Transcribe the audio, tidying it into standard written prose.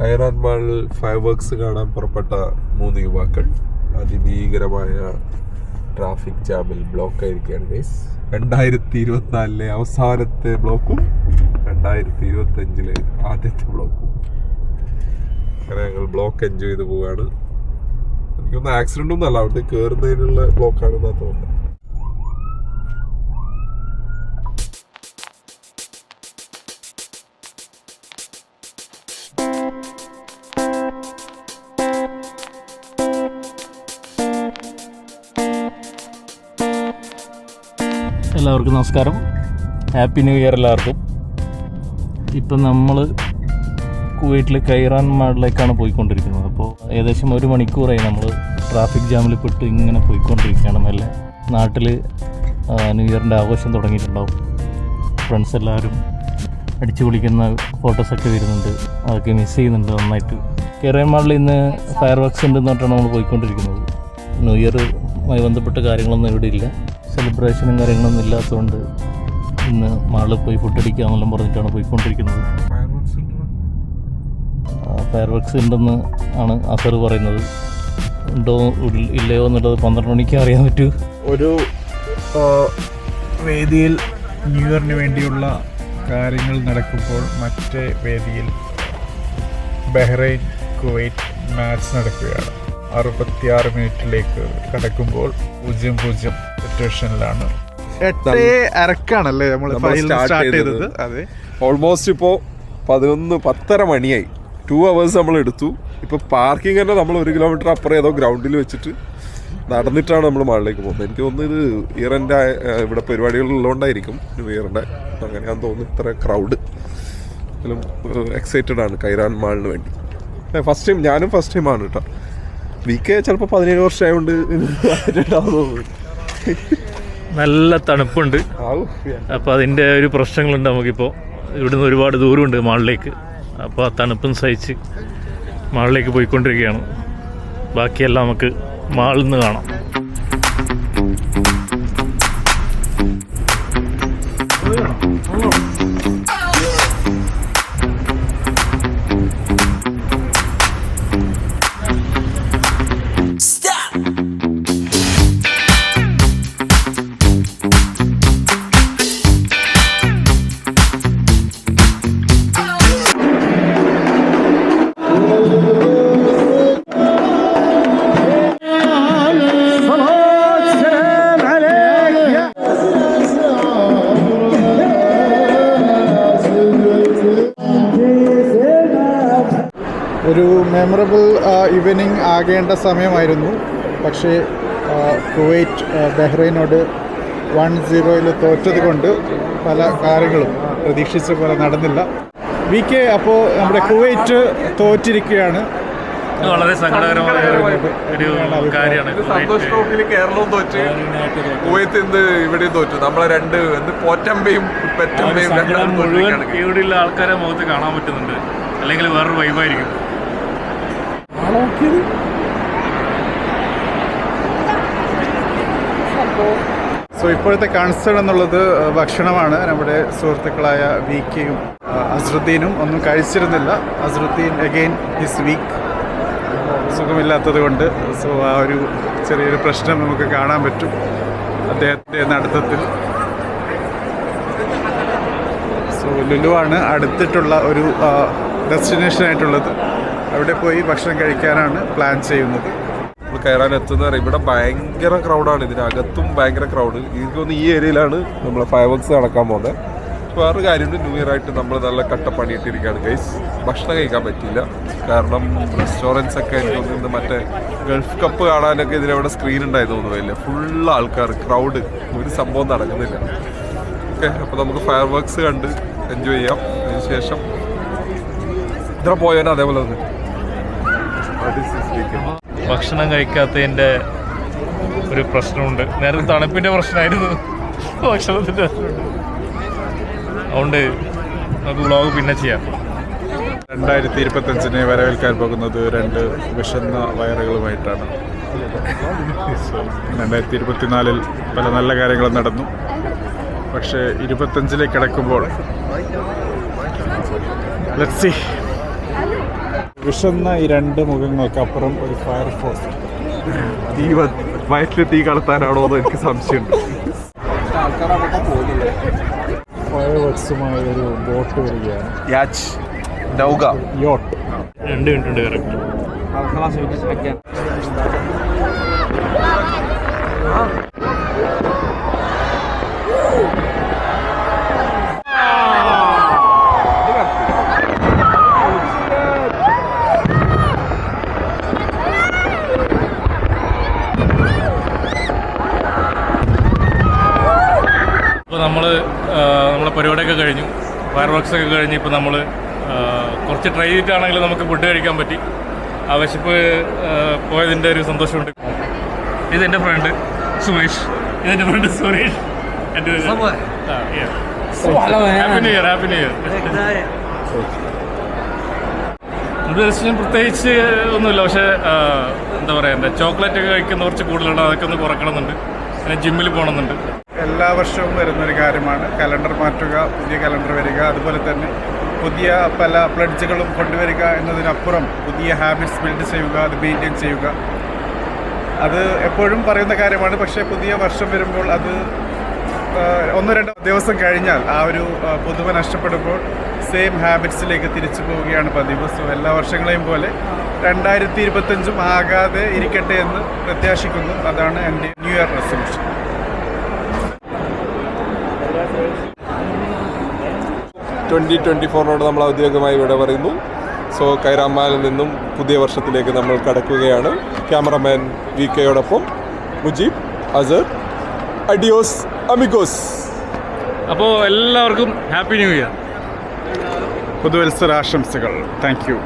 കൈറാൻ മാളിൽ fire works കാണാൻ പുറപ്പെട്ട 3 യുവാക്കൾ അതിഭീകരമായ ട്രാഫിക് ജാമിൽ ബ്ലോക്ക് ആയിരിക്കുകയാണ് ഗൈസ്. 2024 അവസാനത്തെ ബ്ലോക്കും 2025 ആദ്യത്തെ ബ്ലോക്കും. അങ്ങനെ ഞങ്ങൾ ബ്ലോക്ക് എൻജോയ് ചെയ്ത് പോവുകയാണ്. എനിക്കൊന്നും ആക്സിഡന്റ് ഒന്നും അല്ല, അവിടെ കയറുന്നതിനുള്ള ബ്ലോക്കാണെന്നാണ് തോന്നുന്നത്. എല്ലാവർക്കും നമസ്കാരം, ഹാപ്പി ന്യൂ ഇയർ എല്ലാവർക്കും. ഇപ്പം നമ്മൾ കുവൈറ്റിൽ കൈറാൻ മാളിലേക്കാണ് പോയിക്കൊണ്ടിരിക്കുന്നത്. അപ്പോൾ ഏകദേശം 1 മണിക്കൂറായി നമ്മൾ ട്രാഫിക് ജാമിൽ പെട്ട് ഇങ്ങനെ പോയിക്കൊണ്ടിരിക്കുകയാണ്. മെല്ലെ നാട്ടിൽ ന്യൂ ഇയറിൻ്റെ ആഘോഷം തുടങ്ങിയിട്ടുണ്ടാവും. ഫ്രണ്ട്സ് എല്ലാവരും അടിച്ചു പൊളിക്കുന്ന ഫോട്ടോസൊക്കെ വരുന്നുണ്ട്, അതൊക്കെ മിസ് ചെയ്യുന്നുണ്ട് നന്നായിട്ട്. കൈറാൻ മാളിൽ ഇന്ന് ഫയർ വർക്ക്സ് ഉണ്ടെന്ന് പറഞ്ഞിട്ടാണ് നമ്മൾ പോയിക്കൊണ്ടിരിക്കുന്നത്. ന്യൂ ഇയറുമായി ബന്ധപ്പെട്ട കാര്യങ്ങളൊന്നും ഇവിടെ ഇല്ല, സെലിബ്രേഷനും കാര്യങ്ങളൊന്നും ഇല്ലാത്തതുകൊണ്ട് ഇന്ന് മാളിൽ പോയി ഫുഡ് അടിക്കാമെന്നെല്ലാം പറഞ്ഞിട്ടാണ് പോയിക്കൊണ്ടിരിക്കുന്നത്. ഫയർ വർക്ക്സ് ഉണ്ടെന്ന് ആണ് അസർ പറയുന്നത്. ഉണ്ടോ ഇല്ലയോ എന്നുള്ളത് 12 മണിക്ക് അറിയാൻ പറ്റൂ. ഒരു വേദിയിൽ ന്യൂ ഇയറിന് വേണ്ടിയുള്ള കാര്യങ്ങൾ നടക്കുമ്പോൾ മറ്റേ വേദിയിൽ ബഹ്റൈൻ കുവൈറ്റ് മാച്ച് നടക്കുകയാണ്. 66 മിനിറ്റിലേക്ക് കടക്കുമ്പോൾ 0-0 സിറ്റുവേഷനിലാണ്. 8:30 നമ്മൾ സ്റ്റാർട്ട് ചെയ്തത്. അതെ, ഓൾമോസ്റ്റ് ഇപ്പോൾ 11-10:30 മണിയായി. 2 hours നമ്മൾ എടുത്തു. ഇപ്പോൾ പാർക്കിംഗ് തന്നെ നമ്മൾ 1 കിലോമീറ്റർ അപ്പുറം ഏതോ ഗ്രൗണ്ടിൽ വെച്ചിട്ട് നടന്നിട്ടാണ് നമ്മൾ മാളിലേക്ക് പോകുന്നത്. എനിക്ക് തോന്നുന്നു ഇത് ഇയറിൻ്റെ ഇവിടെ പരിപാടികളുള്ളതുകൊണ്ടായിരിക്കും, ന്യൂ ഇയറിൻ്റെ. അങ്ങനെയാണെന്ന് തോന്നുന്നു ഇത്ര ക്രൗഡ്. എക്സൈറ്റഡ് ആണ് കൈറാൻ മാളിന് വേണ്ടി. ഫസ്റ്റ് ടൈം, ഞാനും ഫസ്റ്റ് ടൈമാണ് കേട്ടോ. വീക്കെ ചിലപ്പോൾ 17 വർഷമായതുകൊണ്ട് നല്ല തണുപ്പുണ്ട്. അപ്പോൾ അതിൻ്റെ ഒരു പ്രശ്നങ്ങളുണ്ട് നമുക്കിപ്പോൾ. ഇവിടുന്ന് ഒരുപാട് ദൂരമുണ്ട് മാളിലേക്ക്. അപ്പോൾ ആ തണുപ്പും സഹിച്ച് മാളിലേക്ക് പോയിക്കൊണ്ടിരിക്കുകയാണ്. ബാക്കിയെല്ലാം നമുക്ക് മാളിൽ നിന്ന് കാണാം. ഒരു മെമ്മറബിൾ ഈവനിങ് ആകേണ്ട സമയമായിരുന്നു. പക്ഷേ കുവൈറ്റ് ബഹ്റൈനോട് 1-0 തോറ്റത് കൊണ്ട് പല കാര്യങ്ങളും പ്രതീക്ഷിച്ച പോലെ നടന്നില്ല. VK, അപ്പോൾ നമ്മുടെ കുവൈറ്റ് തോറ്റിരിക്കുകയാണ്. വളരെ സങ്കടകരമായ ഒരു കാര്യമാണ്. സന്തോഷ് ട്രോഫിയിൽ കേരളവും തോറ്റ്, കുവൈത്ത് ഇന്ന് ഇവിടെയും തോറ്റു. നമ്മളെ രണ്ട് പോറ്റമ്പയും പെറ്റമ്പയും മുഴുവൻ ഇവിടെയുള്ള ആൾക്കാരെ മുഖത്ത് കാണാൻ പറ്റുന്നുണ്ട്. അല്ലെങ്കിൽ വേറൊരു വൈബായിരിക്കും. സോ ഇപ്പോഴത്തെ കൺസേൺ എന്നുള്ളത് ഭക്ഷണമാണ്. നമ്മുടെ സുഹൃത്തുക്കളായ VKയും അസ്രുദ്ദീനും ഒന്നും കഴിച്ചിരുന്നില്ല. അസ്രുദ്ദീൻ അഗെയിൻ ഹിസ് വീക്ക്, സുഖമില്ലാത്തത് കൊണ്ട്. സോ ആ ഒരു ചെറിയൊരു പ്രശ്നം നമുക്ക് കാണാൻ പറ്റും അദ്ദേഹത്തിൻ്റെ നടത്തത്തിൽ. സോ ലുലുവാണ് അടുത്തിട്ടുള്ള ഒരു ഡെസ്റ്റിനേഷനായിട്ടുള്ളത്. അവിടെ പോയി ഭക്ഷണം കഴിക്കാനാണ് പ്ലാൻ ചെയ്യുന്നത്. നമ്മൾ കയറാൻ എത്തുന്ന ഇവിടെ ഭയങ്കര ക്രൗഡാണ്. ഇതിനകത്തും ഭയങ്കര ക്രൗഡ്. എനിക്ക് തോന്നുന്നു ഈ ഏരിയയിലാണ് നമ്മൾ ഫയർ വർക്ക്സ് നടക്കാൻ പോകുന്നത്. വേറൊരു കാര്യമുണ്ട്, ന്യൂ ഇയർ ആയിട്ട് നമ്മൾ നല്ല കട്ടപ്പണിയിട്ടിരിക്കുകയാണ് ഗൈസ്. ഭക്ഷണം കഴിക്കാൻ പറ്റിയില്ല, കാരണം റെസ്റ്റോറൻറ്റ്സ് ഒക്കെ എനിക്ക് തോന്നുന്നത് മറ്റേ ഗൾഫ് കപ്പ് കാണാനൊക്കെ ഇതിനവിടെ സ്ക്രീൻ ഉണ്ടായി തോന്നുന്നില്ല. ഫുൾ ആൾക്കാർ, ക്രൗഡ്, ഒരു സംഭവം നടക്കുന്നില്ല. ഓക്കെ, അപ്പോൾ നമുക്ക് ഫയർ വർക്ക്സ് കണ്ട് എൻജോയ് ചെയ്യാം. അതിനുശേഷം ഇത്ര പോയാലും അതേപോലെ തന്നെ ഭക്ഷണം കഴിക്കാത്തതിൻ്റെ ഒരു പ്രശ്നമുണ്ട്. നേരത്തെ തണുപ്പിൻ്റെ പ്രശ്നമായിരുന്നു, ഭക്ഷണത്തിൻ്റെ പ്രശ്നമുണ്ട്. അതുകൊണ്ട് നമുക്ക് വ്ളോഗ് പിന്നെ ചെയ്യാം. 2025 വരവേൽക്കാൻ പോകുന്നത് 2 വിശന്ന വയറുകളുമായിട്ടാണ്. 2024 പല നല്ല കാര്യങ്ങളും നടന്നു. പക്ഷേ 25 കടക്കുമ്പോൾ ലെറ്റ്സ് സീ. വിഷന്ന ഈ രണ്ട് മുഖങ്ങൾക്കപ്പുറം ഒരു ഫയർ ഫോഴ്സ്. വയറ്റിൽ തീ കളത്താനാണോ എന്ന് എനിക്ക് സംശയമുണ്ട്. ഫയർ വർക്സുമായി ഒരു ബോട്ട് വരികയാണ്. യോട്ട്. 2 മിനിറ്റ് ഉണ്ട് കറക്റ്റ്. ഇപ്പോൾ നമ്മളെ പരിപാടിയൊക്കെ കഴിഞ്ഞു, ഫയർ വർക്ക്സ് ഒക്കെ കഴിഞ്ഞ് ഇപ്പോൾ നമ്മൾ കുറച്ച് ട്രൈ ചെയ്തിട്ടാണെങ്കിലും നമുക്ക് ഫുഡ് കഴിക്കാൻ പറ്റി. ആ വിശപ്പ് പോയതിൻ്റെ ഒരു സന്തോഷമുണ്ട്. ഇതെൻ്റെ ഫ്രണ്ട് സുമേഷ്, ഇതെൻ്റെ friend Suresh. Happy new year. Happy new year. ഉദ്ദേശം പ്രത്യേകിച്ച് ഒന്നുമില്ല, പക്ഷേ എന്താ പറയുക, എൻ്റെ ചോക്ലേറ്റ് ഒക്കെ കഴിക്കുന്ന കുറച്ച് കൂടുതലുണ്ട്, അതൊക്കെ ഒന്ന് കുറക്കണമെന്നുണ്ട്. പിന്നെ ജിമ്മിൽ പോകണമെന്നുണ്ട്. എല്ലാ വർഷവും വരുന്നൊരു കാര്യമാണ് കലണ്ടർ മാറ്റുക, പുതിയ കലണ്ടർ വരിക, അതുപോലെ തന്നെ പുതിയ പല പ്ലഡ്ജുകളും കൊണ്ടുവരിക എന്നതിനപ്പുറം പുതിയ ഹാബിറ്റ്സ് ബിൽഡ് ചെയ്യുക, അത് മെയിൻറ്റെയിൻ ചെയ്യുക. അത് എപ്പോഴും പറയുന്ന കാര്യമാണ്. പക്ഷേ പുതിയ വർഷം വരുമ്പോൾ അത് 1-2 ദിവസം കഴിഞ്ഞാൽ ആ ഒരു പുതുമ നഷ്ടപ്പെടുമ്പോൾ സെയിം ഹാബിറ്റ്സിലേക്ക് തിരിച്ചു പോവുകയാണ് പതിവ്. സോ എല്ലാ വർഷങ്ങളെയും പോലെ 2025 ആകാതെ ഇരിക്കട്ടെ എന്ന് പ്രത്യാശിക്കുന്നു. അതാണ് എൻ്റെ ന്യൂ ഇയർ റെസൊല്യൂഷൻ. 2024 നമ്മൾ ഔദ്യോഗികമായി ഇവിടെ പറയുന്നു. സോ കൈറാമാലിൽ നിന്നും പുതിയ വർഷത്തിലേക്ക് നമ്മൾ കടക്കുകയാണ്. ക്യാമറമാൻ VKയോടൊപ്പം മുജീബ്, അസർ. അഡിയോസ് അമിഗോസ്. അപ്പോൾ എല്ലാവർക്കും ഹാപ്പി ന്യൂ ഇയർ. പുതുവത്സരാശംസകൾ. Thank U.